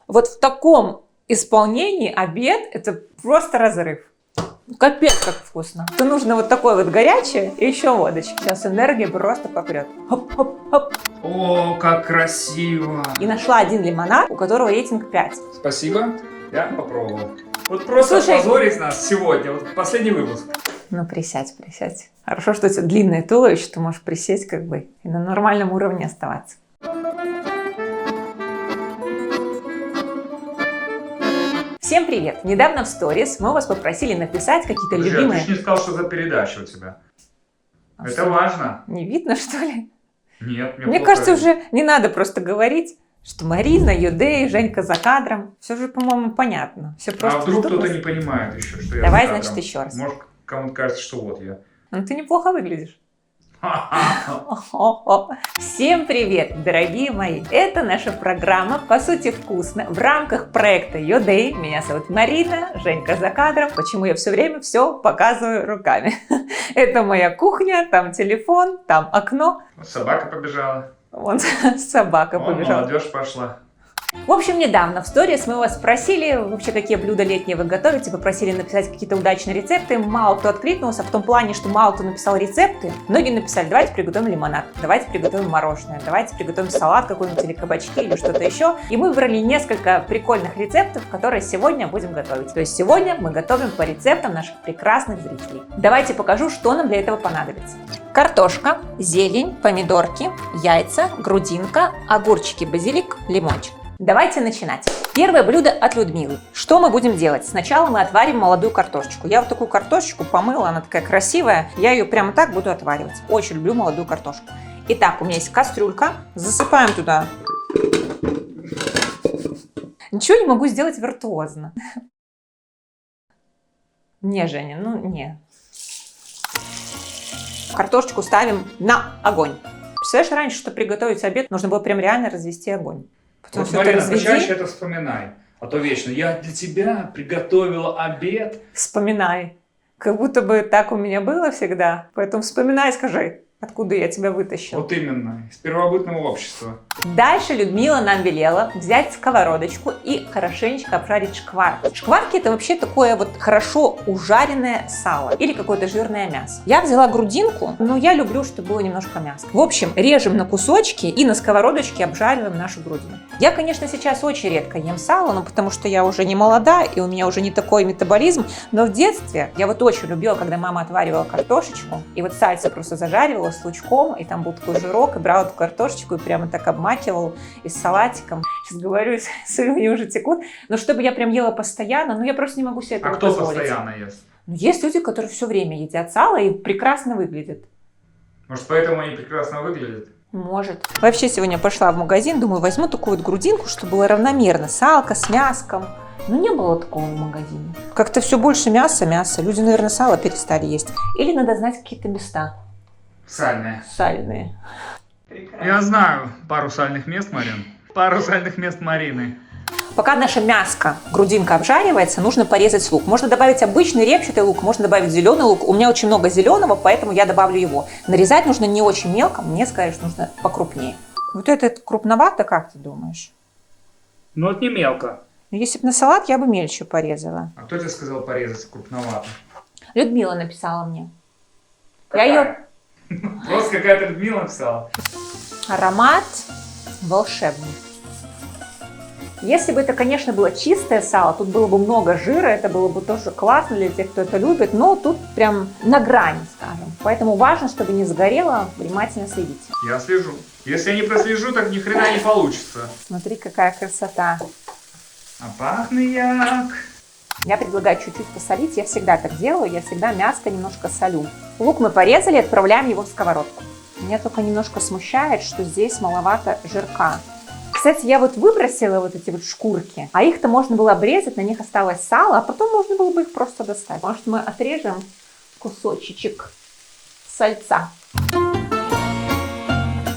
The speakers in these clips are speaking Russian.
Вот в таком исполнении обед – это просто разрыв. Капец, как вкусно. То нужно вот такое вот горячее и еще водочки. Сейчас энергия просто попрет. Хоп-хоп-хоп. О, как красиво. И нашла один лимонад, у которого рейтинг 5. Спасибо, я попробовал. Вот просто позорить нас сегодня, вот последний выпуск. Ну, присядь, присядь. Хорошо, что у тебя длинное туловище, ты можешь присесть как бы и на нормальном уровне оставаться. Всем привет! Недавно в сторис мы вас попросили написать какие-то любимые... Ты же не сказал, что за передача у тебя. Это что, важно. Не видно, что ли? Нет, мне кажется, уже не надо просто говорить, что Марина, Йодей, Женька за кадром. Все же, по-моему, понятно. Все просто вдруг кто-то не понимает еще, что я Давай, за кадром. Значит, еще раз. Может, кому-то кажется, что вот я. Ну, ты неплохо выглядишь. Всем привет, дорогие мои! Это наша программа «По сути вкусно» в рамках проекта Йодей. Меня зовут Марина, Женька за кадром. Почему я все время все показываю руками? Это моя кухня, там телефон, там окно. Собака побежала. Вон собака побежала. Молодежь пошла. В общем, недавно в сторис мы вас спросили, вообще, какие блюда летние вы готовите, попросили написать какие-то удачные рецепты. Мало кто откликнулся, в том плане, что мало кто написал рецепты. Многие написали: давайте приготовим лимонад, давайте приготовим мороженое, давайте приготовим салат какой-нибудь или кабачки или что-то еще. И мы выбрали несколько прикольных рецептов, которые сегодня будем готовить. То есть сегодня мы готовим по рецептам наших прекрасных зрителей. Давайте покажу, что нам для этого понадобится. Картошка, зелень, помидорки, яйца, грудинка, огурчики, базилик, лимончик. Давайте начинать. Первое блюдо от Людмилы. Что мы будем делать? Сначала мы отварим молодую картошечку. Я вот такую картошечку помыла, она такая красивая. Я ее прямо так буду отваривать. Очень люблю молодую картошку. Итак, у меня есть кастрюлька. Засыпаем туда. Ничего не могу сделать виртуозно. Не, Женя, ну не. Картошечку ставим на огонь. Представляешь, раньше, чтобы приготовить обед, нужно было прям реально развести огонь. Потом вот, Марина, почаще это вспоминай. А то вечно: я для тебя приготовила обед. Вспоминай. Как будто бы так у меня было всегда. Поэтому вспоминай, скажи, откуда я тебя вытащила. Вот именно, из первобытного общества. Дальше Людмила нам велела взять сковородочку и хорошенечко обжарить шкварки. Шкварки — это вообще такое вот хорошо ужаренное сало или какое-то жирное мясо. Я взяла грудинку, но я люблю, чтобы было немножко мяса. В общем, режем на кусочки и на сковородочке обжариваем нашу грудину. Я, конечно, сейчас очень редко ем сало, но потому что я уже не молода и у меня уже не такой метаболизм, но в детстве я вот очень любила, когда мама отваривала картошечку, и вот сальце просто зажаривала с лучком, и там был такой жирок, и брала эту картошечку и прямо так обмакивал и с салатиком. Сейчас говорю, слюни уже текут. Но чтобы я прям ела постоянно, ну я просто не могу себе этого позволить. А кто постоянно ест? Ну, есть люди, которые все время едят сало и прекрасно выглядят. Может, поэтому они прекрасно выглядят? Может. Вообще сегодня пошла в магазин, думаю, возьму такую вот грудинку, чтобы было равномерно. Салка с мяском. Но не было такого в магазине. Как-то все больше мяса. Люди, наверное, сало перестали есть. Или надо знать какие-то места. Сальные. Сальные. Прекрасно. Я знаю пару сальных мест, Марин. Пару сальных мест Марины. Пока наша мяско, грудинка обжаривается, нужно порезать лук. Можно добавить обычный репчатый лук, можно добавить зеленый лук. У меня очень много зеленого, поэтому я добавлю его. Нарезать нужно не очень мелко, мне сказали, что нужно покрупнее. Вот это крупновато, как ты думаешь? Ну, это не мелко. Если бы на салат, я бы мельче порезала. А кто тебе сказал порезать крупновато? Людмила написала мне. Какая? Я ее... Просто какая-то Людмила написала. Аромат волшебный. Если бы это, конечно, было чистое сало, тут было бы много жира, это было бы тоже классно для тех, кто это любит, но тут прям на грани, скажем. Поэтому важно, чтобы не сгорело, внимательно следите. Я слежу. Если я не прослежу, так ни хрена не получится. Смотри, какая красота. А пахнет як. Я предлагаю чуть-чуть посолить, я всегда так делаю, я всегда мяско немножко солю. Лук мы порезали, отправляем его в сковородку. Меня только немножко смущает, что здесь маловато жирка. Кстати, я вот выбросила вот эти вот шкурки, а их-то можно было обрезать, на них осталось сало, а потом можно было бы их просто достать. Может, мы отрежем кусочек сальца.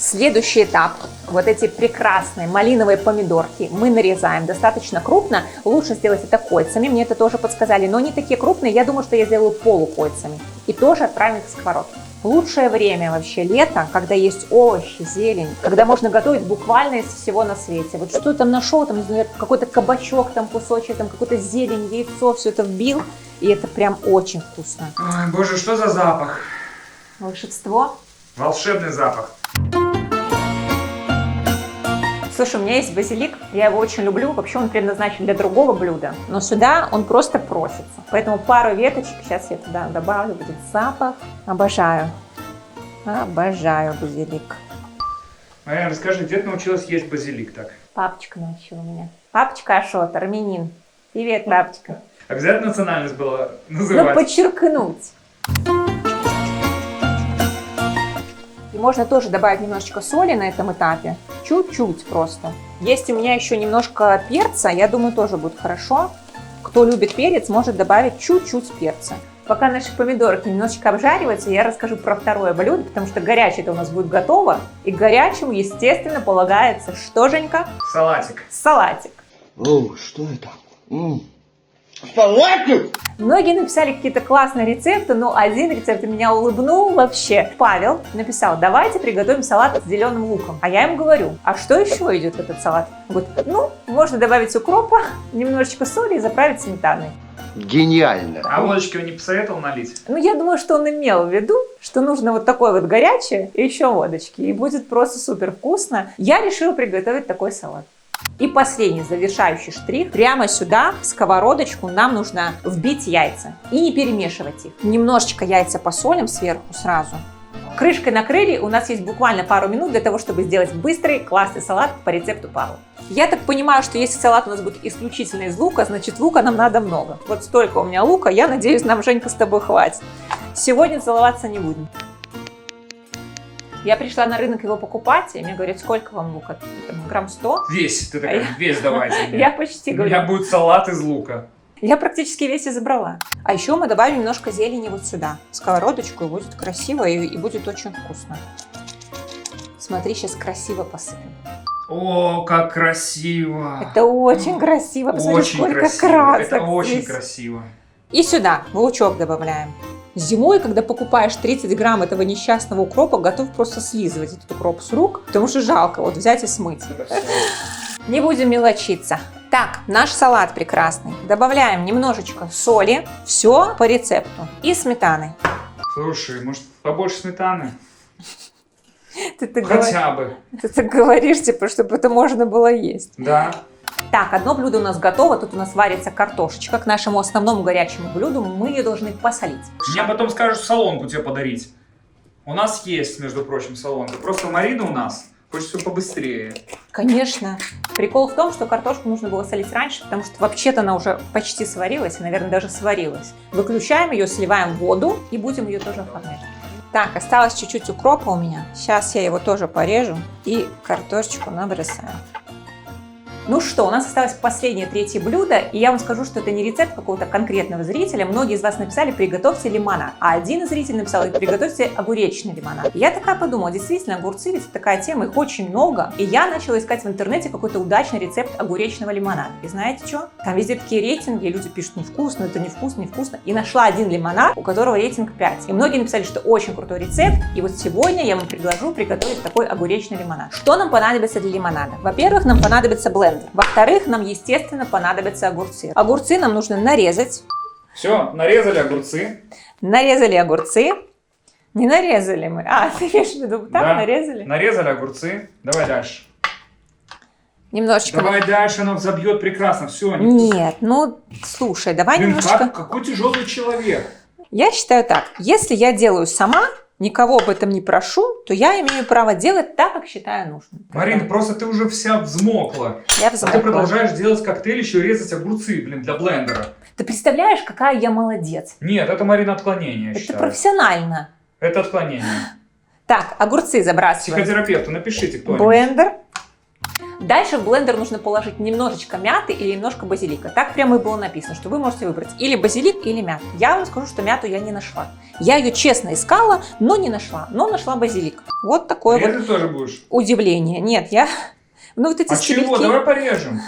Следующий этап. Вот эти прекрасные малиновые помидорки мы нарезаем достаточно крупно. Лучше сделать это кольцами, мне это тоже подсказали, но не такие крупные. Я думаю, что я сделаю полукольцами. И тоже отправим их в сковородку. Лучшее время вообще лето, когда есть овощи, зелень, когда можно готовить буквально из всего на свете. Вот что там нашел, там, например, какой-то кабачок, там кусочек, там какой-то зелень, яйцо, все это вбил, и это прям очень вкусно. Ой, боже, что за запах? Волшебство. Волшебный запах. Слушай, у меня есть базилик, я его очень люблю, вообще он предназначен для другого блюда, но сюда он просто просится. Поэтому пару веточек сейчас я туда добавлю, будет запах. Обожаю, обожаю базилик. Марина, расскажи, где ты научилась есть базилик так? Папочка научил меня. Папочка Ашот, армянин. Привет, папочка. Обязательно национальность была Ну, называть? подчеркнуть. И можно тоже добавить немножечко соли на этом этапе. Чуть-чуть просто. Есть у меня еще немножко перца, я думаю, тоже будет хорошо. Кто любит перец, может добавить чуть-чуть перца. Пока наши помидорки немножечко обжариваются, я расскажу про второе блюдо, потому что горячее-то у нас будет готово. И к горячему, естественно, полагается что, Женька? Салатик. Салатик. О, что это? Салатик? Многие написали какие-то классные рецепты, но один рецепт меня улыбнул вообще. Павел написал: давайте приготовим салат с зеленым луком. А я ему говорю: а что еще идет в этот салат? Он говорит: ну, можно добавить укропа, немножечко соли и заправить сметаной. Гениально. А водочки он не посоветовал налить? Ну, я думаю, что он имел в виду, что нужно вот такое вот горячее и еще водочки. И будет просто супер вкусно. Я решила приготовить такой салат. И последний завершающий штрих. Прямо сюда, в сковородочку, нам нужно вбить яйца. И не перемешивать их. Немножечко яйца посолим сверху сразу. Крышкой накрыли, у нас есть буквально пару минут для того, чтобы сделать быстрый, классный салат по рецепту Павла. Я так понимаю, что если салат у нас будет исключительно из лука, значит лука нам надо много. Вот столько у меня лука, я надеюсь, нам, Женька, с тобой хватит. Сегодня целоваться не будем. Я пришла на рынок его покупать, и мне говорят: сколько вам лука? Там, грамм 100? Весь. Ты такая: весь давайте мне. Я почти У говорю. меня будет салат из лука. Я практически весь и забрала. А еще мы добавим немножко зелени вот сюда, в сковородочку, и будет красиво, и будет очень вкусно. Смотри, сейчас красиво посыпем. О, как красиво. Это очень красиво. Посмотри, Очень сколько красиво. красок Это очень здесь. красиво. И сюда лучок добавляем. Зимой, когда покупаешь 30 грамм этого несчастного укропа, готов просто слизывать этот укроп с рук, потому что жалко вот взять и смыть. Не будем мелочиться. Так, наш салат прекрасный. Добавляем немножечко соли, все по рецепту, и сметаны. Слушай, может побольше сметаны? Ты так Хотя бы. говоришь, типа, чтобы это можно было есть. Да. Так, одно блюдо у нас готово. Тут у нас варится картошечка. К нашему основному горячему блюду мы ее должны посолить. Мне потом скажут солонку тебе подарить. У нас есть, между прочим, солонка. Просто Марина у нас хочет все побыстрее. Конечно. Прикол в том, что картошку нужно было солить раньше, потому что вообще-то она уже почти сварилась, и, наверное, даже сварилась. Выключаем ее, сливаем воду и будем ее тоже оформлять. Так, осталось чуть-чуть укропа у меня. Сейчас я его тоже порежу и картошечку набросаю. Ну что, у нас осталось последнее, третье блюдо, и я вам скажу, что это не рецепт какого-то конкретного зрителя. Многие из вас написали: приготовьте лимонад, а один зритель написал: приготовьте огуречный лимонад. И я такая подумала: действительно, огурцы ведь такая тема, их очень много. И я начала искать в интернете какой-то удачный рецепт огуречного лимонада. И знаете что? Там везде такие рейтинги, люди пишут: невкусно, это невкусно, невкусно. И нашла один лимонад, у которого рейтинг 5. И многие написали, что очень крутой рецепт. И вот сегодня я вам предложу приготовить такой огуречный лимонад. Что нам понадобится для лимонада? Во-первых, нам понадобится блендер. Во-вторых, нам, естественно, понадобятся огурцы. Огурцы нам нужно нарезать. Все, нарезали огурцы. Нарезали огурцы. Не нарезали мы. А, ты имеешь в виду, так Да. нарезали? Нарезали огурцы. Давай дальше. Немножечко. Давай дальше, оно забьет прекрасно. Все. Нет, ну, слушай, давай Блин, немножко. какой тяжелый человек. Я считаю так. Если я делаю сама, никого об этом не прошу, то я имею право делать так, как считаю нужным. Марина, просто ты уже вся взмокла. Я А ты взмокла. продолжаешь делать коктейль, еще резать огурцы, блин, для блендера. Ты представляешь, какая я молодец? Нет, это, Марина, отклонение, я Это считаю. профессионально. Это отклонение. Так, огурцы забрасываем. Психотерапевту напишите кто-нибудь. Блендер. Дальше в блендер нужно положить немножечко мяты или немножко базилика. Так прямо и было написано, что вы можете выбрать или базилик, или мяту. Я вам скажу, что мяту я не нашла. Я ее честно искала, но не нашла. Но нашла базилик. Вот такое вот ты тоже будешь? удивление. Нет, я... Ну вот эти чего? стебельки... Давай порежем.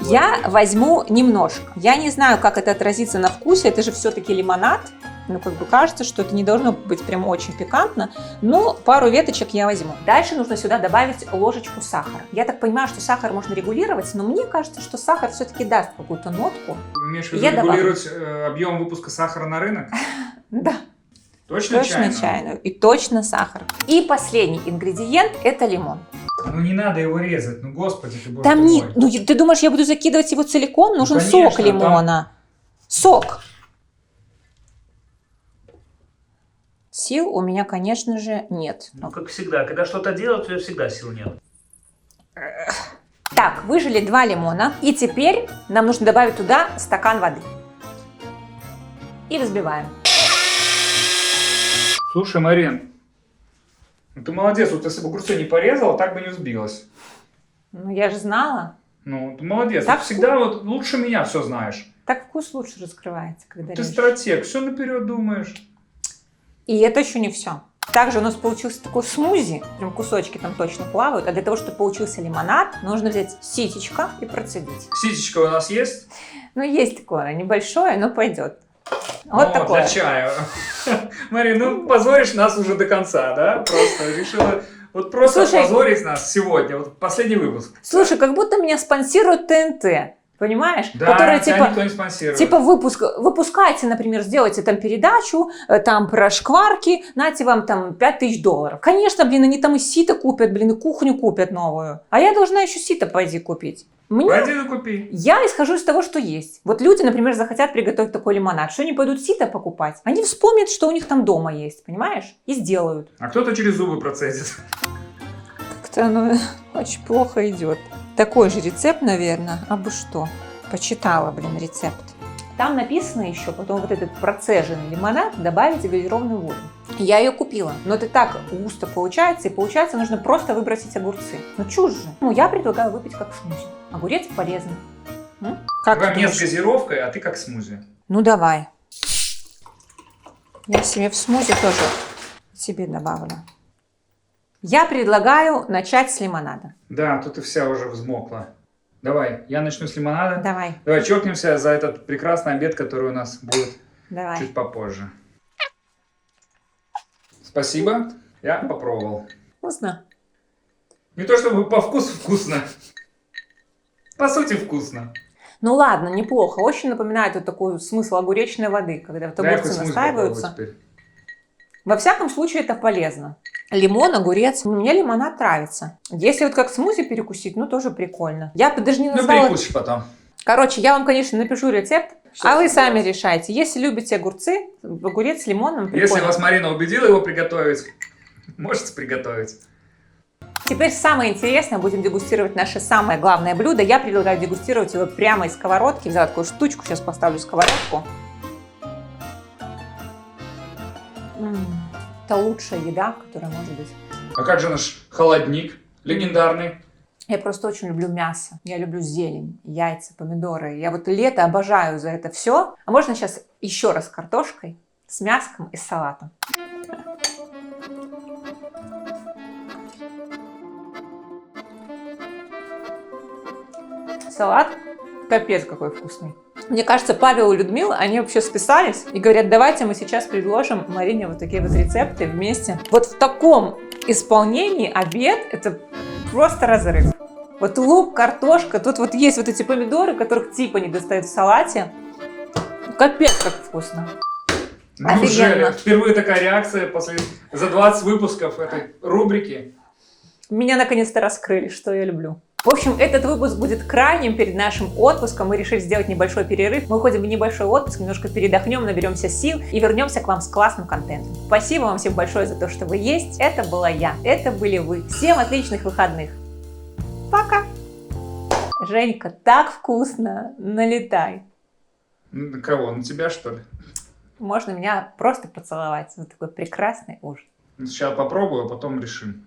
Я возьму немножко. Я не знаю, как это отразится на вкусе. Это же все-таки лимонад. Ну, как бы кажется, что это не должно быть прям очень пикантно. Но пару веточек я возьму. Дальше нужно сюда добавить ложечку сахара. Я так понимаю, что сахар можно регулировать, но мне кажется, что сахар все-таки даст какую-то нотку. Имеешь в виду регулировать объем выпуска сахара на рынок? Да. Точно чайную. И точно сахар. И последний ингредиент – это лимон. Ну не надо его резать, ну господи ты боже Там мой. не... Ну ты думаешь, я буду закидывать его целиком? Нужен конечно, сок лимона. Сок. Сил у меня, конечно же, нет. Ну, как всегда, когда что-то делать, у тебя всегда сил нет. Так, выжили 2 лимона. И теперь нам нужно добавить туда стакан воды. И взбиваем. Слушай, Марин, ну ты молодец, вот если бы огурцы не порезала, так бы не взбилась. Ну, я же знала. Ну, ты молодец, Так ты всегда вот лучше меня все знаешь. Так вкус лучше раскрывается, когда Ты режешь. стратег, все наперед думаешь. И это еще не все. Также у нас получился такой смузи, прям кусочки там точно плавают, а для того, чтобы получился лимонад, нужно взять ситечко и процедить. Ситечко у нас есть? Ну, есть такое, небольшое, но пойдет. Вот такое. Для чая. Марин, ну позоришь нас уже до конца, да? Просто решила вот просто позорить нас сегодня, вот последний выпуск. Слушай, как будто меня спонсирует ТНТ. Понимаешь? Да, которая, тебя никто не спонсирует. Типа выпускайте, например, сделайте там передачу там про шкварки, нате вам там $5000. Конечно, блин, они там и сито купят, блин, и кухню купят новую. А я должна еще сито пойти купить. Пойди купи. Я исхожу из того, что есть. Вот люди, например, захотят приготовить такой лимонад. Что они пойдут сито покупать? Они вспомнят, что у них там дома есть, понимаешь? И сделают. А кто-то через зубы процедит. Как-то оно очень плохо идет. Такой же рецепт, наверное. А бы что? Почитала, блин, рецепт. Там написано еще потом вот этот процеженный лимонад добавить газированную воду. Я ее купила, но это так густо получается, и получается нужно просто выбросить огурцы. Ну чушь же. Ну я предлагаю выпить как смузи. Огурец полезный. Как ты Мне думаешь? с газировкой, а ты как смузи. Ну давай. Я себе в смузи тоже себе добавлю. Я предлагаю начать с лимонада. Да, тут и вся уже взмокла. Давай, я начну с лимонада. Давай. Давай чокнемся за этот прекрасный обед, который у нас будет Давай. чуть попозже. Спасибо, я попробовал. Вкусно? Не то чтобы по вкусу вкусно. По сути вкусно. Ну ладно, неплохо. Очень напоминает вот такой смысл огуречной воды, когда вот Дай огурцы хоть смузи настаиваются. попробовать теперь. Во всяком случае, это полезно. Лимон, огурец. Мне лимонад нравится. Если вот как смузи перекусить, ну тоже прикольно. Я бы даже не Ну, назвала... перекусишь потом. Короче, я вам, конечно, напишу рецепт, Что а вы ты сами делаешь? решайте. Если любите огурцы, огурец с лимоном, прикольно. Если вас Марина убедила его приготовить, можете приготовить. Теперь самое интересное, будем дегустировать наше самое главное блюдо. Я предлагаю дегустировать его прямо из сковородки. Взяла такую штучку, сейчас поставлю сковородку. Это лучшая еда, которая может быть. А как же наш холодник легендарный? Я просто очень люблю мясо. Я люблю зелень, яйца, помидоры. Я вот лето обожаю за это все. А можно сейчас еще раз картошкой с мяском и с салатом? Салат капец какой вкусный. Мне кажется, Павел и Людмила, они вообще списались и говорят, давайте мы сейчас предложим Марине вот такие вот рецепты вместе. Вот в таком исполнении обед – это просто разрыв. Вот лук, картошка, тут вот есть вот эти помидоры, которых типа не достают в салате. Капец как вкусно. Неужели? Впервые такая реакция за 20 выпусков этой рубрики. Меня наконец-то раскрыли, что я люблю. В общем, этот выпуск будет крайним перед нашим отпуском. Мы решили сделать небольшой перерыв. Мы уходим в небольшой отпуск, немножко передохнем, наберемся сил и вернемся к вам с классным контентом. Спасибо вам всем большое за то, что вы есть. Это была я, это были вы. Всем отличных выходных. Пока! Женька, так вкусно! Налетай! На кого? На тебя, что ли? Можно меня просто поцеловать. Вот такой прекрасный ужин. Сейчас попробую, а потом решим.